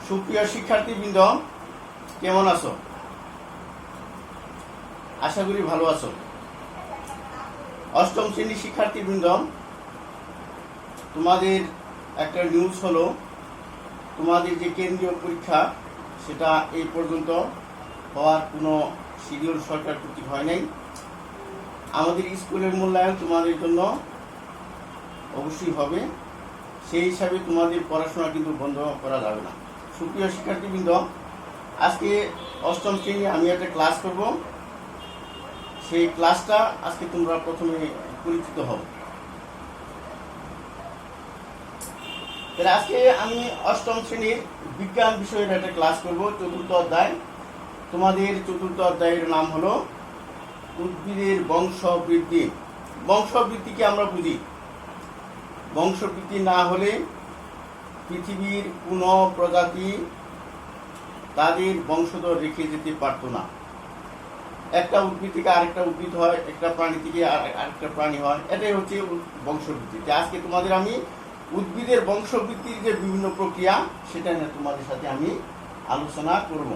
সুপ্রিয় শিক্ষার্থীবৃন্দ, কেমন আছো? আশা করি ভালো আছো। অষ্টম শ্রেণীর শিক্ষার্থীবৃন্দ, তোমাদের একটা নিউজ হলো, তোমাদের যে কেন্দ্রীয় পরীক্ষা সেটা এই পর্যন্ত হওয়ার কোনো শিডিউল সরকার কর্তৃক হয় নাই। আমাদের স্কুলের মূল্যায়ন তোমাদের জন্য অবশ্যই হবে, সেই হিসাবে তোমাদের পড়াশোনা কিন্তু বন্ধ করা যাবে না। সুপ্রিয় শিক্ষার্থীবৃন্দ, আজকে অষ্টম শ্রেণী আমি একটা ক্লাস করব, সেই ক্লাসটা আজকে তোমরা প্রথমে পরিচিত হও। তাহলে আজকে আমি অষ্টম শ্রেণীর বিজ্ঞান বিষয়ের একটা ক্লাস করব, চতুর্থ অধ্যায়। তোমাদের চতুর্থ অধ্যায়ের নাম হলো উদ্ভিদের বংশবৃদ্ধি। বংশবৃদ্ধিকে আমরা বুঝি, বংশবৃদ্ধি না হলে পৃথিবীর কোনো প্রজাতি তাদের বংশধর রেখে যেতে পারত না। একটা উদ্ভিদ থেকে আরেকটা উদ্ভিদ হয়, একটা প্রাণী থেকে আরেকটা প্রাণী হয়, এটাই হচ্ছে বংশবৃদ্ধি। আজকে তোমাদের আমি উদ্ভিদের বংশবৃদ্ধির যে বিভিন্ন প্রক্রিয়া সেটা নিয়ে তোমাদের সাথে আমি আলোচনা করব।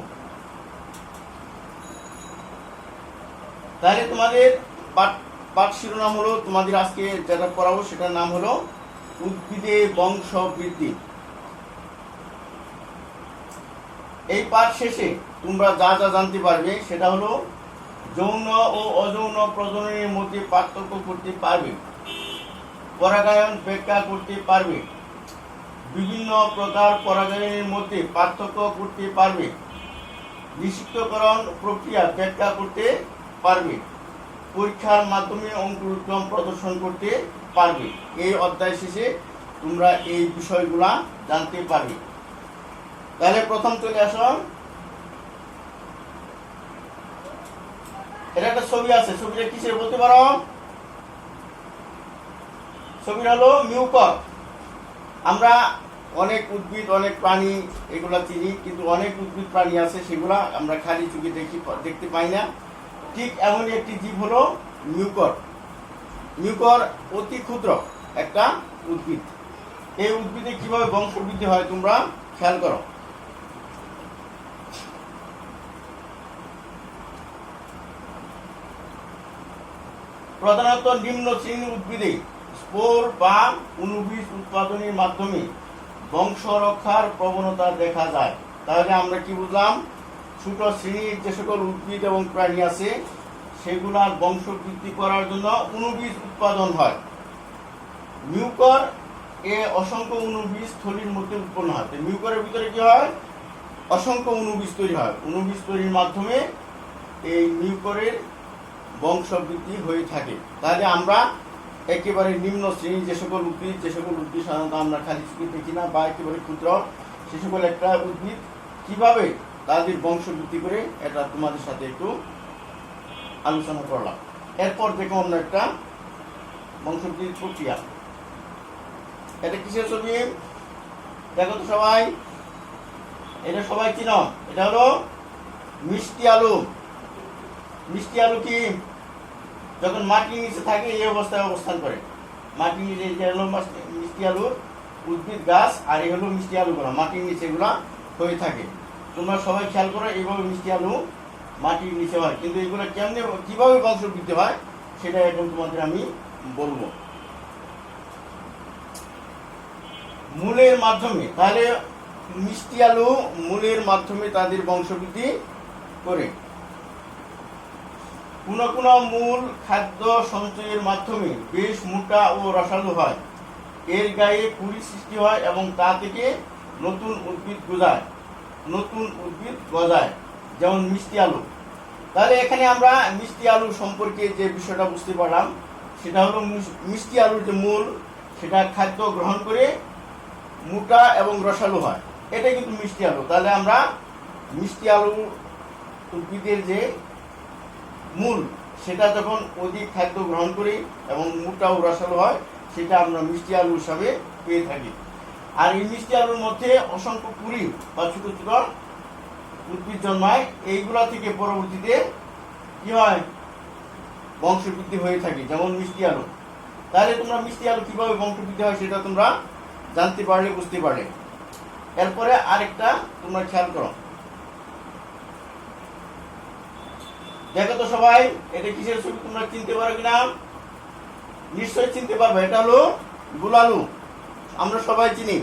তাহলে তোমাদের পাঠ শিরোনাম হলো, তোমাদের আজকে যেটা পড়াবো সেটার নাম হলো উদ্ভিদের বংশবৃদ্ধি। এই পাঠ শেষে তোমরা যা যা জানতে পারবে সেটা হলো যৌন ও অযৌন প্রজননের মধ্যে পার্থক্য করতে পারবে, পরাগায়ন ব্যাখ্যা করতে পারবে, বিভিন্ন প্রকার পরাগায়নের মধ্যে পার্থক্য করতে পারবে, নিষিক্তকরণ প্রক্রিয়া ব্যাখ্যা করতে পারবে, পরীক্ষার মাধ্যমে অঙ্কুরোদ্গম প্রদর্শন করতে পারবে। এই অধ্যায় শেষে তোমরা এই বিষয়গুলা জানতে পারবে। তাহলে প্রথম চলে আসো, এটা একটা ছবি আছে, ছবিটা কিসের বলতে পারো? ছবিটা হলো মিউকর। আমরা অনেক উদ্ভিদ, অনেক প্রাণী এগুলা চিনি, কিন্তু অনেক উদ্ভিদ প্রাণী আছে সেগুলা আমরা খালি চোখে দেখতে পাই না। ঠিক এমনই একটি জীব হলো মিউকর। মিউকর অতি ক্ষুদ্র একটা উদ্ভিদ। এই উদ্ভিদে কিভাবে বংশবৃদ্ধি হয় তোমরা খেয়াল করো। প্রধানত নিম্ন শ্রেণীর উদ্ভিদে স্পোর বা অণুবীজ উৎপাদনের মাধ্যমে বংশ রক্ষার প্রবণতা দেখা যায়। তাহলে আমরা কি বুঝলাম? ছোট শ্রেণীর যে সকল উদ্ভিদ এবং প্রাণী আছে সেগুলার বংশ বৃদ্ধি করার জন্য অণুবীজ উৎপাদন হয়। মিউকর এ অসংখ্য অণুবীজ থলির মধ্যে উৎপন্ন হয়। মিউকরের ভিতরে কি হয়? অসংখ্য অণুবীজ তৈরি হয়। অণুবীজ তৈরির মাধ্যমে এই মিউকরের বংশবৃদ্ধি হয়ে থাকে। তাহলে আমরা একেবারে নিম্ন শ্রেণীর যে সকল উদ্ভিদ সাধারণত আমরা খালি চোখে দেখি না বা একেবারে ক্ষুদ্র, সে সকল একটা উদ্ভিদ কিভাবে তাদের বংশবৃদ্ধি করে এটা তোমাদের সাথে একটু আলোচনা করলাম। এরপর দেখো অন্য একটা বংশবৃদ্ধির প্রক্রিয়া। এটা কিসের ছবি দেখো তো সবাই? এটা সবাই চিনো, এটা হলো মিষ্টি আলু। মিষ্টি আলু কি? যখন মাটির নিচে থাকে এই অবস্থায় অবস্থান করে। মাটির নিচে যে হলো মিষ্টি আলুর উদ্ভিদ গাছ, আর এই হলো মিষ্টি আলুগুলো মাটির নিচে এগুলা হয়ে থাকে। তোমরা সবাই খেয়াল করো, এইভাবে মিষ্টি আলু মাটির নিচে হয়, কিন্তু এগুলো কেমনে কিভাবে বংশবৃদ্ধি হয় সেটা এখন তোমাদের আমি বলবো। মূলের মাধ্যমে। তাহলে মিষ্টি আলু মূলের মাধ্যমে তাদের বংশবৃদ্ধি করে। কোনো কোনো মূল খাদ্য সঞ্চয়ের মাধ্যমে বেশ মোটা ও রসালো হয়। এর গায়ে কুড়ি সৃষ্টি হয় এবং তা থেকে নতুন উদ্ভিদ গজায়, যেমন মিষ্টি আলু। তাহলে এখানে আমরা মিষ্টি আলু সম্পর্কে যে বিষয়টা বুঝতে পারলাম সেটা হলো মিষ্টি আলুর যে মূল সেটা খাদ্য গ্রহণ করে মোটা এবং রসালো হয়, এটাই কিন্তু মিষ্টি আলু। তাহলে আমরা মিষ্টি আলু উদ্ভিদের যে মূল সেটা যখন অধিক খাদ্য গ্রহণ করি এবং মোটা ও রসালো হয় সেটা আমরা মিষ্টি আলু হিসাবে পেয়ে থাকি। আর এই মিষ্টি আলুর মধ্যে অসংখ্য কুড়ি বা ছোট ছোট উদ্ভিদ জন্মায়, এইগুলা থেকে পরবর্তীতে কি হয়? বংশবৃদ্ধি হয়ে থাকে, যেমন মিষ্টি আলু। তাহলে তোমরা মিষ্টি আলু কিভাবে বংশবৃদ্ধি হয় সেটা তোমরা জানতে পারলে, বুঝতে পারলে। এরপরে আরেকটা তোমরা খেয়াল করো, দেখো তো সবাই এটা কিসের ছবি তোমরা চিনতে পারো কিনা? নিশ্চয়ই চিনতে পারবে। এটা হলো গুলালু। আমরা সবাই চিনি,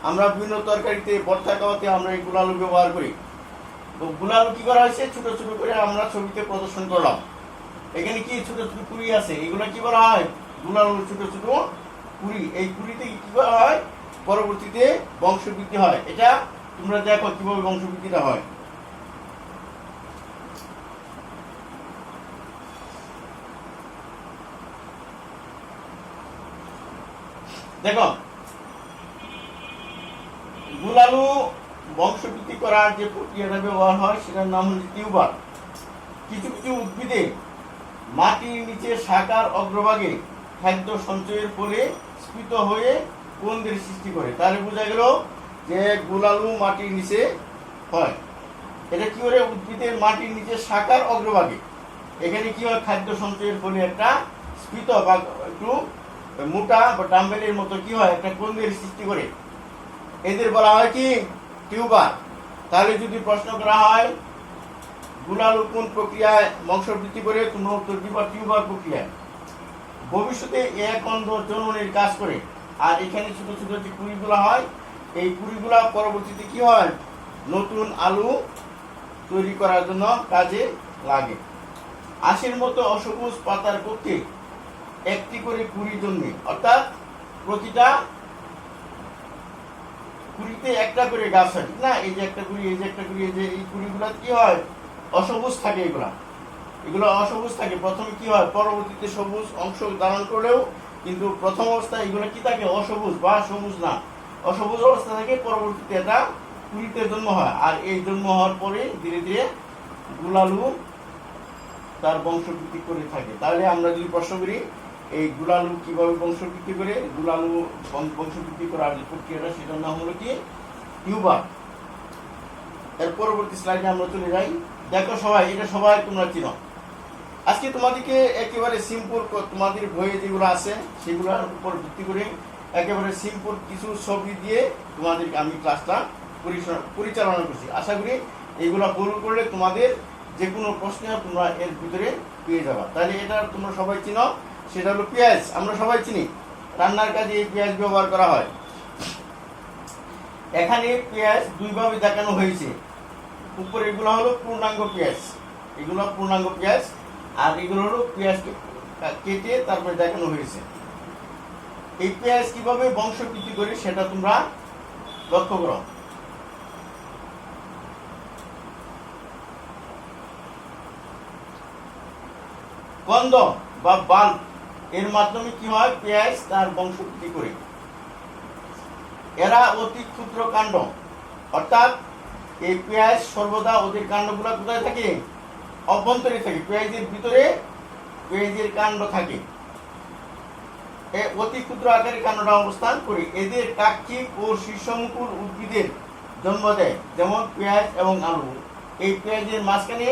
আমরা বিভিন্ন তরকারিতে ভর্তা খাওয়াতে আমরা এই গুলালু ব্যবহার করি। তো গুলালু কি করা হয়েছে, ছোট ছোট করে আমরা ছবিতে প্রদর্শন করলাম। এখানে কি ছোট ছোট কুড়ি আছে, এগুলো কি করা হয়? গুলালু ছোট ছোট কুড়ি। এই কুড়িতে কি করা হয়? পরবর্তীতে বংশবৃদ্ধি হয়। এটা তোমরা দেখো কিভাবে বংশবৃদ্ধিটা হয়। দেখো, গুলালু বংশবৃদ্ধি করার যে প্রক্রিয়াটা ব্যবহার হয় সেটার নাম হচ্ছে টিউবার। কিছু কিছু উদ্ভিদে মাটির নিচে শাখার অগ্রভাগে খাদ্য সঞ্চয়ের ফলে স্ফীত হয়ে কন্দের সৃষ্টি করে। তাহলে বোঝা গেল যে গুলালু মাটির নিচে হয়। এটা কি করে? উদ্ভিদের মাটির নিচে শাখার অগ্রভাগে এখানে কি হয়? খাদ্য সঞ্চয়ের ফলে একটা স্ফীত বা একটু মোটা বা ডাম্বেলের মতো কি হয়? একটা কন্দের সৃষ্টি করে। এদের বলা হয় কি? টিউবার। তাহলে যদি প্রশ্ন করা হয় গুলালু কোন প্রক্রিয়ায় বংশবৃদ্ধি করে, তোমরা উত্তর দিবা টিউবার প্রক্রিয়ায়। ভবিষ্যতে এক অন্ধ জননের কাজ করে। আর এখানে ছোট ছোট যে কুড়িগুলা হয়, এই কুড়িগুলা পরবর্তীতে কি হয়? নতুন আলু তৈরি করার জন্য কাজে লাগে। আঁশের মতো অসবুজ পাতার কক্ষে একটি করে কুড়ি জন্মে, অর্থাৎ প্রতিটা কুড়িতে একটা করে গাছ হয়, ঠিক না? এই যে একটা কুড়ি, এই যে একটা কুড়ি, এই যে এই কুড়িগুলা কি হয়? অসবুজ থাকে। এগুলো অসবুজ থাকে। প্রথমে কি হয়? পরবর্তীতে সবুজ অংশ ধারণ করলেও কিন্তু প্রথম অবস্থায় এগুলো কি থাকে? অসবুজ বা সবুজ না, অসবুজ অবস্থা থেকে পরবর্তীতে এটা কুড়িতে জন্ম হয়। আর এই জন্ম হওয়ার পরে ধীরে ধীরে গুলালু তার বংশবৃদ্ধি করে থাকে। তাহলে আমরা যদি প্রশ্ন করি এই গুলালু কিভাবে বংশবৃদ্ধি করে, গুলালু বংশবৃদ্ধি করার যে প্রক্রিয়াটা সেটার নাম হলো কি? টিউবার। এর পরবর্তী স্লাইডে আমরা চলে যাই। দেখো সবাই, এটা সবাই তোমরা চিনো। আজকে তোমাদেরকে একেবারে সিম্পল, তোমাদের বইয়ে যেগুলো আছে সেগুলোর উপর ভিত্তি করে একেবারে সিম্পল কিছু ছবি দিয়ে তোমাদেরকে আমি ক্লাসটা পরিচালনা করছি। আশা করি এইগুলো ফলো করলে তোমাদের যে কোনো প্রশ্ন তোমরা এর ভিতরে পেয়ে যাবা। তাহলে এটা তোমরা সবাই চিনো, সেটা হলো পেঁয়াজ। আমরা সবাই চিনি রান্নার কাজে এই পেঁয়াজ ব্যবহার করা হয়। এখানে পেঁয়াজ দুইভাবে দেখানো হয়েছে। উপরে এগুলো হলো পূর্ণাঙ্গ পেঁয়াজ, এগুলো পূর্ণাঙ্গ পেঁয়াজ, আর এগুলো হলো পেঁয়াজকে কেটে তারপরে দেখানো হয়েছে। এই পেঁয়াজ কিভাবে বংশবৃদ্ধি করে সেটা তোমরা লক্ষ্য করো। কন্দ বা বাল্ব এর মাধ্যমে কি হয়? পেঁয়াজ তার বংশবৃদ্ধি করে। এরা অতি ক্ষুদ্র কাণ্ড, অর্থাৎ এই পেঁয়াজ সর্বদা ওদের কাণ্ডগুলা কোথায় থাকে? অভ্যন্তরে থাকে। পেঁয়াজের ভিতরে পেঁয়াজের কাণ্ড থাকে। অতি ক্ষুদ্র আকারে কাণ্ডটা অবস্থান করে। এদের কাক্ষিক ও শীর্ষমুকুল উদ্ভিদের জন্ম দেয়, যেমন পেঁয়াজ এবং আলু। এই পেঁয়াজের মাঝখানে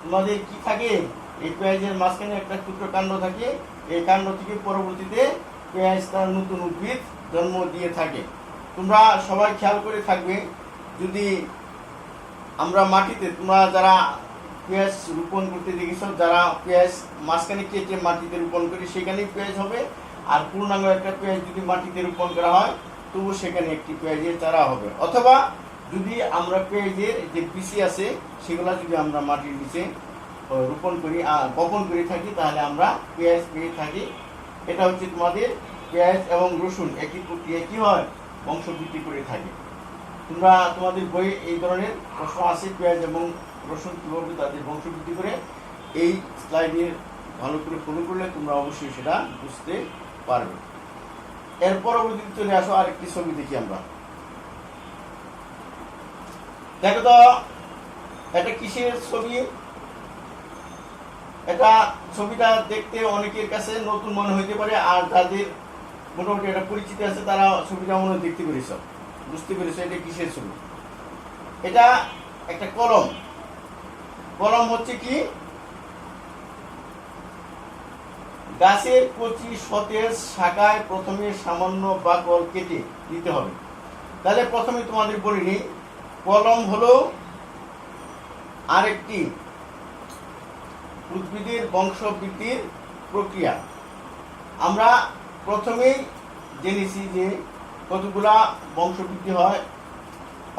তোমাদের কি থাকে? এই পেঁয়াজের মাঝখানে একটা ক্ষুদ্র কাণ্ড থাকে। এই কাণ্ড থেকে পরবর্তীতে পেঁয়াজ তার নতুন উদ্ভিদ জন্ম দিয়ে থাকে। তোমরা সবাই খেয়াল করে থাকবে, যদি আমরা মাটিতে, তোমরা যারা পেঁয়াজ রোপণ করতে দেখেছ, যারা পেঁয়াজ মাঝখানে কেটে মাটিতে রোপণ করি সেখানেই পেঁয়াজ হবে। আর পূর্ণাঙ্গ একটা পেঁয়াজ যদি মাটিতে রোপণ করা হয় তবু সেখানে একটি পেঁয়াজের চারা হবে। অথবা যদি আমরা পেঁয়াজের যে বিচি আছে সেগুলো যদি আমরা মাটির নিচে রোপণ করি, বপন করে থাকি, তাহলে আমরা পেঁয়াজ পেয়ে থাকি। এটা হচ্ছে তোমাদের পেঁয়াজ এবং রসুন একই প্রক্রিয়া কি হয়? বংশবৃদ্ধি করে থাকে। তোমরা তোমাদের বইয়ে এই ধরনের প্রশ্ন আছে, পেঁয়াজ এবং রসুন কীভাবে তাদের বংশবৃদ্ধি করে। এই স্লাইডের ভালো করে ফলো করলে তোমরা অবশ্যই সেটা বুঝতে পারবে। এর পরবর্তীতে চলে আসো, আরেকটি ছবি দেখি আমরা। দেখো তো এটা কিসের ছবি? এটা ছবিটা দেখতে অনেকের কাছে নতুন মনে হইতে পারে, আর যাদের মোটামুটি এটা পরিচিত আছে তারা ছবিটা মনে দেখতে পেরেছ, বুঝতে পেরেছ এটা কিসের ছবি। এটা একটা কলম। কলম হচ্ছে কি? গাছের কচি সতেজ শাখায় প্রথমে সামান্য বাকল কেটে দিতে হবে। তাহলে প্রথমে তোমাদের বলে নিই, কলম হলো আরেকটি উদ্ভিদের বংশবৃদ্ধির প্রক্রিয়া। আমরা প্রথমেই জেনেছি যে কতগুলা বংশবৃদ্ধি হয়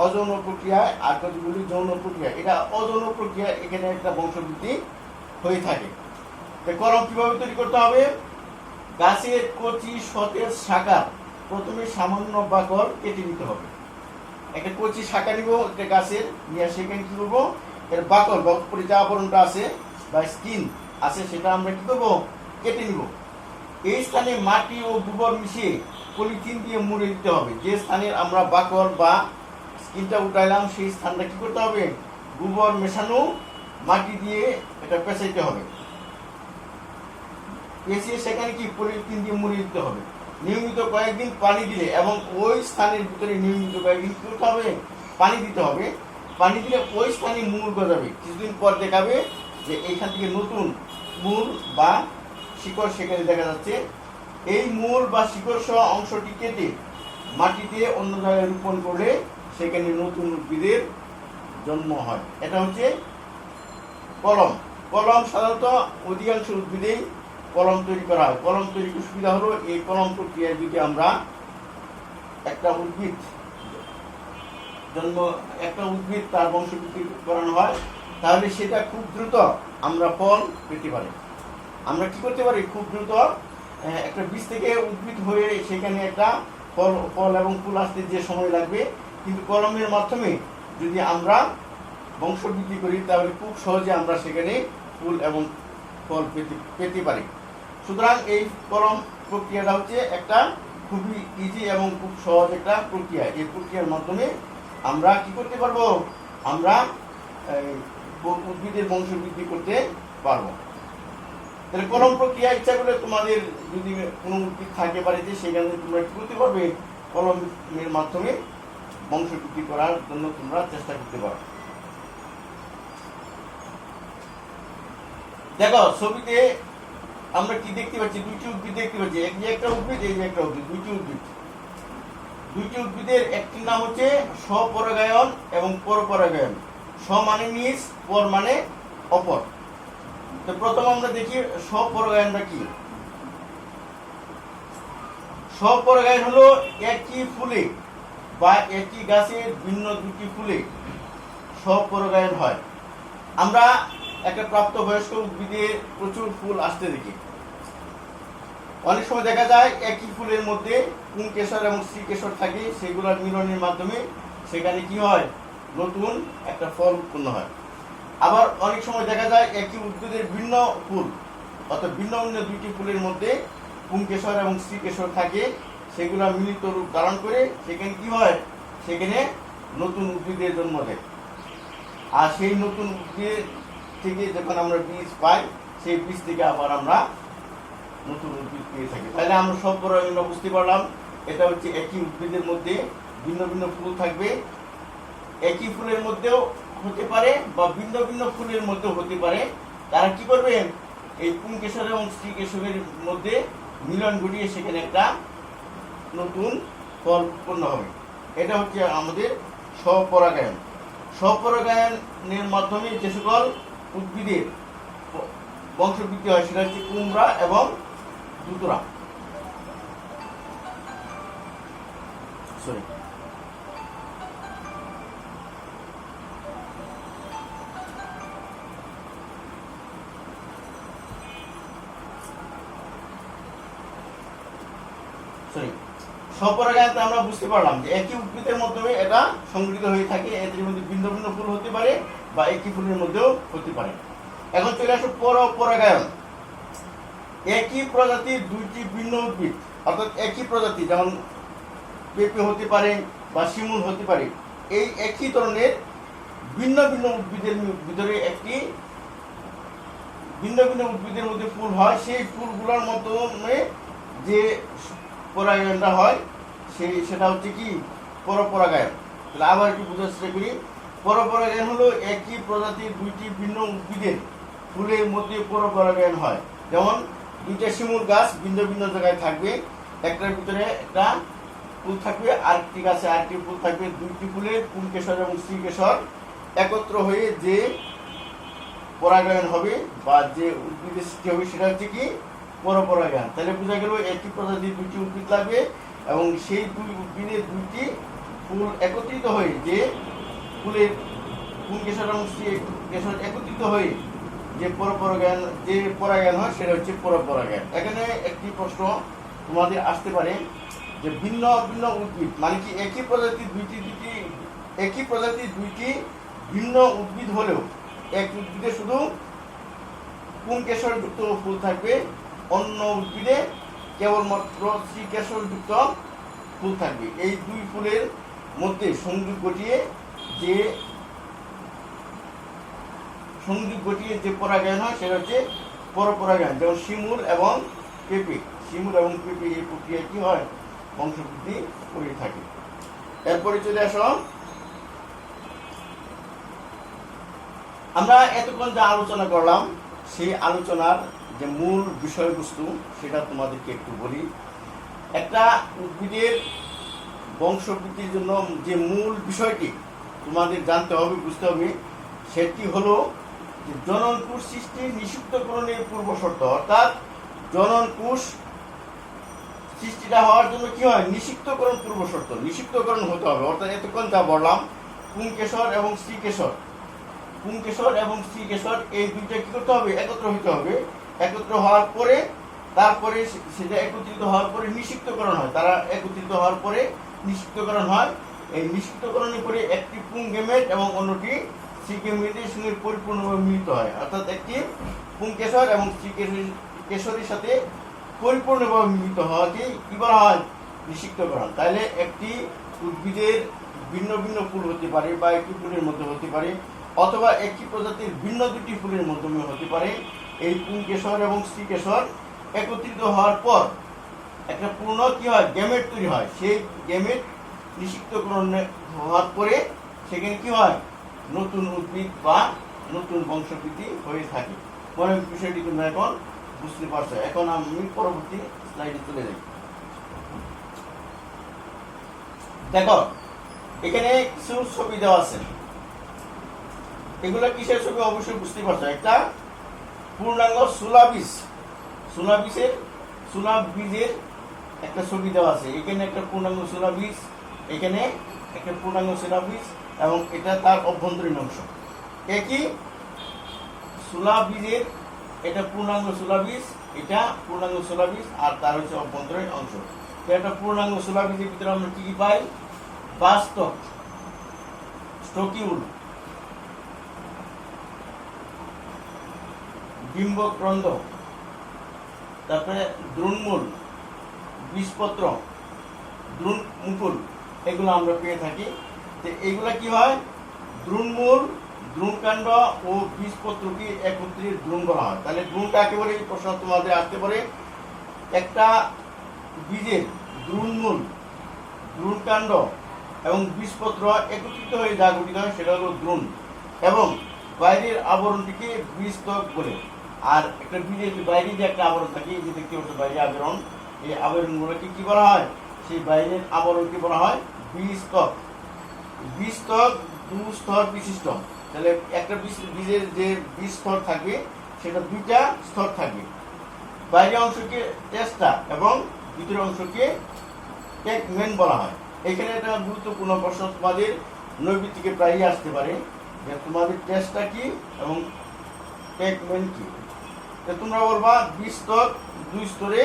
অযৌন প্রক্রিয়ায় আর কতগুলি যৌন প্রক্রিয়া। এটা অযৌন প্রক্রিয়া, এখানে একটা বংশবৃদ্ধি হয়ে থাকে। কলম কিভাবে তৈরি করতে হবে? গাছের কচি সতেজ শাখা প্রথমে সামান্য বাকল কেটে নিতে হবে। একটা কচি শাখা নিব একটা গাছের, নিয়ে সেখানে কি করবো, এর বাকল বা উপরে যে আবরণটা আছে বা স্কিন আছে সেটা আমরা কি করবো, কেটে নিব। এই স্থানে মাটি ও গোবর মিশিয়ে পলিথিন দিয়ে মুড়ে দিতে হবে। যে স্থানে আমরা বাকল বা স্কিনটা উঠাইলাম সেই স্থানটা কি করতে হবে, গোবর মেশানো মাটি দিয়ে এটা পেঁচাইতে হবে। পেঁচিয়ে সেখানে কি পলিথিন দিয়ে মুড়ে দিতে হবে। নিয়মিত কয়েকদিন পানি দিলে এবং ওই স্থানের ভিতরে নিয়মিত কয়েকদিন কি করতে হবে, পানি দিতে হবে। পানি দিলে ওই স্থানে মূল গজাবে। কিছুদিন পর দেখাবে যে এইখান থেকে নতুন মূল বা শিকড় সেখানে দেখা যাচ্ছে। এই মূল বা শিকড় সহ অংশটি কেটে মাটিতে অন্য জায়গায় রোপণ করলে সেখানে নতুন উদ্ভিদের জন্ম হয়। এটা হচ্ছে কলম। কলম সাধারণত অধিকাংশ উদ্ভিদেই কলম তৈরি করা হয়। কলম তৈরির সুবিধা হলো, এই কলম প্রক্রিয়ায় যদি আমরা একটা উদ্ভিদ তার বংশবৃদ্ধি করানো হয় তাহলে সেটা খুব দ্রুত আমরা ফল পেতে পারি। আমরা কি করতে পারি, খুব দ্রুত একটা বীজ থেকে উদ্ভিদ হয়ে সেখানে একটা ফল এবং ফুল আসতে যে সময় লাগবে, কিন্তু কলমের মাধ্যমে যদি আমরা বংশবৃদ্ধি করি তাহলে খুব সহজে আমরা সেখানে ফুল এবং ফল পেতে পারি। সুতরাং এই কলম প্রক্রিয়াটা হচ্ছে একটা খুবই ইজি এবং খুব সহজ একটা প্রক্রিয়া। এই প্রক্রিয়ার মাধ্যমে আমরা কি করতে পারবো, আমরা উদ্ভিদের বংশবৃদ্ধি করতে পারবো। তাহলে কলম প্রক্রিয়া ইচ্ছা করলে তোমাদের যদি কোনো উদ্ভিদ থাকে বাড়িতে, সেখানে তোমরা কি করতে পারবে, কলমের মাধ্যমে বংশবৃদ্ধি করার জন্য তোমরা চেষ্টা করতে পারো। দেখো ছবিতে আমরা কি দেখতে পাচ্ছি, দুইটি উদ্ভিদ দেখতে পাচ্ছি। এই যে একটা উদ্ভিদ, এই যে একটা উদ্ভিদ, দুইটি উদ্ভিদের একটির নাম হচ্ছে স্বপরাগায়ন এবং পরপরাগায়ন। স্ব মানে নিজ, পর মানে অপর। তো প্রথম আমরা দেখি স্বপরাগায়নটা কি। স্বপরাগায়ন হলো একই ফুলে বা একই গাছের ভিন্ন দুটি ফুলে স্বপরাগায়ন হয়। আমরা একটা প্রাপ্তবয়স্ক উদ্ভিদে প্রচুর ফুল আসতে দেখি। অনেক সময় দেখা যায় একই ফুলের মধ্যে পুংকেশর এবং স্ত্রীকেশর থাকে, সেগুলোর মিলনের মাধ্যমে সেখানে কি হয়, নতুন একটা ফল উৎপন্ন হয়। আবার অনেক সময় দেখা যায় একই উদ্ভিদের ভিন্ন ফুল, অর্থাৎ ভিন্ন ভিন্ন দুইটি ফুলের মধ্যে পুংকেশর এবং স্ত্রীকেশর থাকে, সেগুলো মিলিত রূপ ধারণ করে সেখানে কি হয়, সেখানে নতুন উদ্ভিদের জন্ম দেয়। আর সেই নতুন উদ্ভিদ থেকে যখন আমরা বীজ পাই, সেই বীজ থেকে আবার আমরা নতুন উদ্ভিদ পেয়ে থাকি। তাহলে আমরা সব বুঝতে পারলাম, এটা হচ্ছে একই উদ্ভিদের মধ্যে ভিন্ন ভিন্ন ফুল থাকবে। একই ফুলের মধ্যেও হতে পারে বা ভিন্ন ভিন্ন ফুলের মধ্যেও হতে পারে। তারা কি করবে, এই পুংকেশর এবং স্ত্রীকেশরের মধ্যে মিলন ঘটিয়ে সেখানে একটা নতুন ফল উৎপন্ন হবে। এটা হচ্ছে আমাদের স্বপরাগায়ন। স্বপরাগায়নের মাধ্যমে যে সকল উদ্ভিদের বংশবৃদ্ধি হয় সেটা হচ্ছে কুমড়া এবং দুতরা। সরি, স্বপরাগায়ন আমরা বুঝতে পারলাম যে একই উদ্ভিদের মাধ্যমে এটা সংগঠিত হয়ে থাকে। এদের মধ্যে ভিন্ন ভিন্ন ফুল হতে পারে বা একই ফুলের মধ্যেও হতে পারে। এখন চলে আসো পরপরাগায়ন। একই প্রজাতির দুইটি ভিন্ন উদ্ভিদ, অর্থাৎ একই প্রজাতি, যেমন পেঁপে হতে পারে বা শিমুল হতে পারে, এই একই ধরনের ভিন্ন ভিন্ন উদ্ভিদের ভিতরে একটি ভিন্ন ভিন্ন উদ্ভিদের মধ্যে ফুল হয়। সেই ফুলগুলোর মাধ্যমে যে পরাগায়নটা হয় সেটা হচ্ছে কি, পরপরাগায়ন। তাহলে আবার একটু বোঝার চেষ্টা করি। পরপরাগায়ন হলো একই প্রজাতির দুইটি ভিন্ন উদ্ভিদের ফুলের মধ্যে পরপরাগায়ন হয়। যেমন দুইটা শিমুল গাছ ভিন্ন ভিন্ন জায়গায় থাকবে, একটার ভিতরে একটা ফুল থাকবে, আরেকটি গাছে আরেকটি ফুল থাকবে। দুইটি ফুলে পুংকেশর এবং স্ত্রীকেশর একত্র হয়ে যে পরাগায়ন হবে বা যে উদ্ভিদের সৃষ্টি হবে সেটা হচ্ছে কি পরপরাগায়ন। তাহলে বোঝা গেল একই প্রজাতির দুইটি উদ্ভিদ লাগবে এবং সেই দুই উদ্ভিদের দুইটি ফুল একত্রিত হয়ে যে ফুলের পুংকেশর এবং স্ত্রীকেশর একত্রিত হয়ে যে পরাগায়ন হয় সেটা হচ্ছে পরপরাগায়ন। এখানে একটি প্রশ্ন তোমাদের আসতে পারে যে ভিন্ন ভিন্ন উদ্ভিদ মানে কি একই প্রজাতির দুইটি ভিন্ন উদ্ভিদ হলেও এক উদ্ভিদে শুধু পুংকেশর যুক্ত ফুল থাকবে, অন্য উদ্ভিদে কেবলমাত্র স্ত্রীকেশর যুক্ত ফুল থাকবে। এই দুই ফুলের মধ্যে সংযোগ ঘটিয়ে যে পরাগায়ন হয় সেটা হচ্ছে পরপরাগায়ন। যেমন শিমুল এবং পেঁপে এই প্রক্রিয়া কি হয় বংশবৃদ্ধি করে থাকে। এরপরে চলে আসো, আমরা এতক্ষণ যা আলোচনা করলাম সেই আলোচনার যে মূল বিষয়বস্তু সেটা তোমাদেরকে একটু বলি। একটা উদ্ভিদের বংশবৃদ্ধির জন্য যে মূল বিষয়টি তোমাদের জানতে হবে, বুঝতে হবে, সেটি হলো যে জননকোষ সৃষ্টি নিষিক্তকরণের পূর্ব শর্ত। অর্থাৎ জননকোষ সৃষ্টিটা হওয়ার জন্য কি হয় নিষিক্তকরণ পূর্ব শর্ত, নিষিক্তকরণ হতে হবে। অর্থাৎ এতক্ষণ যা বললাম পুংকেশর এবং স্ত্রীকেশর এই দুইটা কি করতে হবে একত্র হতে হবে। একত্র হওয়ার পরে তারপরে সেটা একত্রিত হওয়ার পরে নিষিক্তকরণ হয়। তারা একত্রিত হওয়ার পরে নিষিক্তকরণ হয়। এই নিষিক্তকরণের পরে একটি পুংগেমেট এবং অন্যটি স্ত্রীগেমেটের সঙ্গে পরিপূর্ণভাবে মিলিত হয়। অর্থাৎ একটি পুংকেশর এবং স্ত্রীকেশরের সাথে পরিপূর্ণভাবে মিলিত হওয়াকে কি বলা হয় নিষিক্তকরণ। তাহলে একটি উদ্ভিদের ভিন্ন ভিন্ন ফুল হতে পারে বা একটি ফুলের মধ্যে হতে পারে, অথবা একটি প্রজাতির ভিন্ন দুটি ফুলের মাধ্যমে হতে পারে। এই পুংকেশর এবং স্ত্রীকেশর একত্রিত হওয়ার পর একটা পূর্ণ কি হয় গেমেট তৈরি হয়। সেই গেমেট নিষিক্তকরণ হওয়ার পরে সেখানে কি হয় নতুন উদ্ভিদ বা নতুন বংশবৃদ্ধি হয়ে থাকে। পরে বিষয়টি তোমরা এখন বুঝতে পারছো। এখন আমি পরবর্তী স্লাইডে চলে যাই। দেখো এখানে কিছু ছবি দেওয়া আছে, এগুলো কিসের ছবি অবশ্যই বুঝতে পারছো। একটা পূর্ণাঙ্গ সুলা বীজের একটা ছবি দেওয়া আছে। এখানে একটা পূর্ণাঙ্গ সুলা বীজ, এখানে একটা পূর্ণাঙ্গ সুলা বীজ এবং এটা তার অভ্যন্তরীণ অংশ। একই সুলা বীজের এটা পূর্ণাঙ্গ সুলা বীজ, এটা পূর্ণাঙ্গ সুলা বীজ আর তার হচ্ছে অভ্যন্তরীণ অংশ। তো একটা পূর্ণাঙ্গ সুলা বীজের ভিতরে আমরা কি কি পাই বাস্তক, স্টোকিউল, ডিম্বক্রন্দ, তারপরে দ্রোণমূল, বীজপত্র, মুকুল, এগুলো আমরা পেয়ে থাকি। তো এইগুলা কি হয় দ্রোণমূল, দ্রোণকাণ্ড ও বীজপত্রকে একত্রে দ্রোণ বলা হয়। তাহলে দ্রোণটা একেবারে প্রশ্ন তোমাদের আসতে পারে। একটা বীজের দ্রোণমূল, দ্রোণকাণ্ড এবং বীজপত্র একত্রিত হয়ে যা গঠিত হয় সেটা হলো দ্রোণ, এবং বাইরের আবরণটিকে বীজত্বক বলে। আর একটা বীজের বাইরে যে একটা আবরণ থাকে, এই যে দেখতে পাচ্ছ বাইরে আবরণ, এই আবরণগুলোকে কি বলা হয় সেই বাইরের আবরণকে বলা হয় বীজত্বক। বীজত্বক দুস্তর বিশিষ্ট। তাহলে একটা বীজের যে বীজ স্তর থাকবে সেটা দুইটা স্তর থাকবে, বাইরের অংশকে টেস্টা এবং ভিতরের অংশকে টেগমেন বলা হয়। এখানে একটা গুরুত্বপূর্ণ প্রশ্ন তোমাদের নৈবিত্তিকে প্রায়ই আসতে পারে যে তোমাদের টেস্টটা কি এবং টেগমেন কি। তোমরা বলবা বীজত্বক দুই স্তরে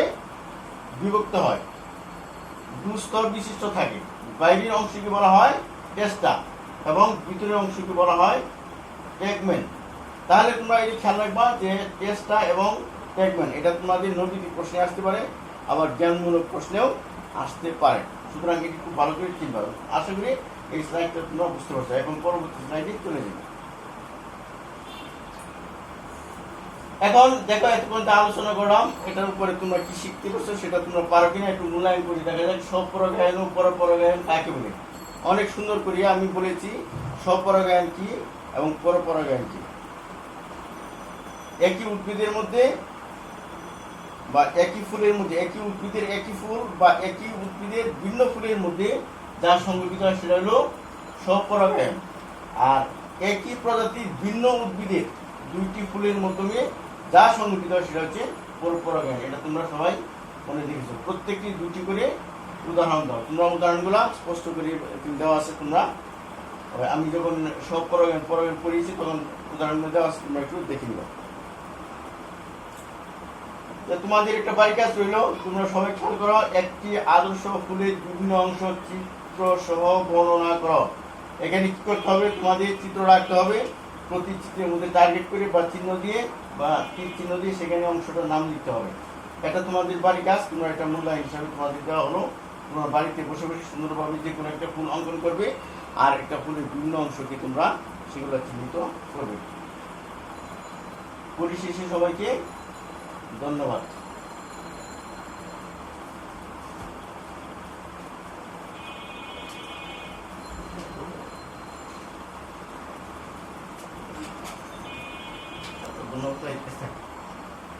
বিভক্ত হয়, দুস্তর বিশিষ্ট থাকে। বাইরের অংশকে বলা হয় টেস্টা এবং ভিতরের অংশকে বলা হয় টেগমেন। তাহলে তোমরা এই খেয়াল রাখবা যে টেস্টা এবং টেগমেন এটা তোমাদের নৈবিত্তিক প্রশ্নে আসতে পারে, আবার জ্ঞানমূলক প্রশ্নেও আসতে পারে। সুতরাং এটি খুব ভালো করে চিন্তা করো। আশা করি এই স্লাইডটা তোমরা বুঝতে পারছো। এখন পরবর্তী স্লাইডে চলে যাবে। এখন দেখো এতক্ষণ আলোচনা করলাম, এটার উপরে তোমরা কি শিখতে পারছো সেটা তোমরা পারো কিনা একটু মূল্যায়ন করে দেখা যাক। স্বপরাগায়ন ও পরপরাগায়ন কাকে বলে অনেক সুন্দর করে আমি বলেছি স্বপরাগায়ন কি এবং পরপরাগায়ন কি। একটি উদ্ভিদের মধ্যে বা একই ফুলের মধ্যে, একই উদ্ভিদের একই ফুল বা একই উদ্ভিদের ভিন্ন ফুলের মধ্যে যা সংগঠিত হয় সেটা হলো স্বপরাগায়ন। আর একই প্রজাতির ভিন্ন উদ্ভিদের দুইটি ফুলের মাধ্যমে যা সংগঠিত হয় সেটা হচ্ছে পরপরাগায়ন। এটা তোমরা সবাই মনে রেখেছো। প্রত্যেকটি দুটি করে উদাহরণ দাও। তোমরা উদাহরণগুলো স্পষ্ট করে দেওয়া আছে। তোমরা আমি যখন সব পরাগায়ন পড়িয়েছি তখন উদাহরণ দেওয়া আছে, তোমরা একটু দেখে নিও। তোমাদের একটা বাড়ি কাজ রইল, তোমরা সবাই খেয়াল করো। একটি আদর্শ ফুলের বিভিন্ন অংশ চিত্র সহ বর্ণনা করো। এখানে কি করতে হবে? তোমাদের চিত্র রাখতে হবে। প্রতি চিত্রের মধ্যে টার্গেট করে বা চিহ্ন দিয়ে বা তীর চিহ্ন দিয়ে সেখানে অংশটার নাম লিখতে হবে। এটা তোমাদের বাড়ি কাজ। তোমরা একটা মূল্যায়ন হিসাবে তোমাদের দেওয়া হলো। তোমরা বাড়িতে বসে বসে সুন্দরভাবে যে কোনো একটা ফুল অঙ্কন করবে আর একটা ফুলের বিভিন্ন অংশকে তোমরা সেগুলো চিহ্নিত করবে। পরিশেষে সবাইকে ধন্যবাদ। ধন্যবাদ।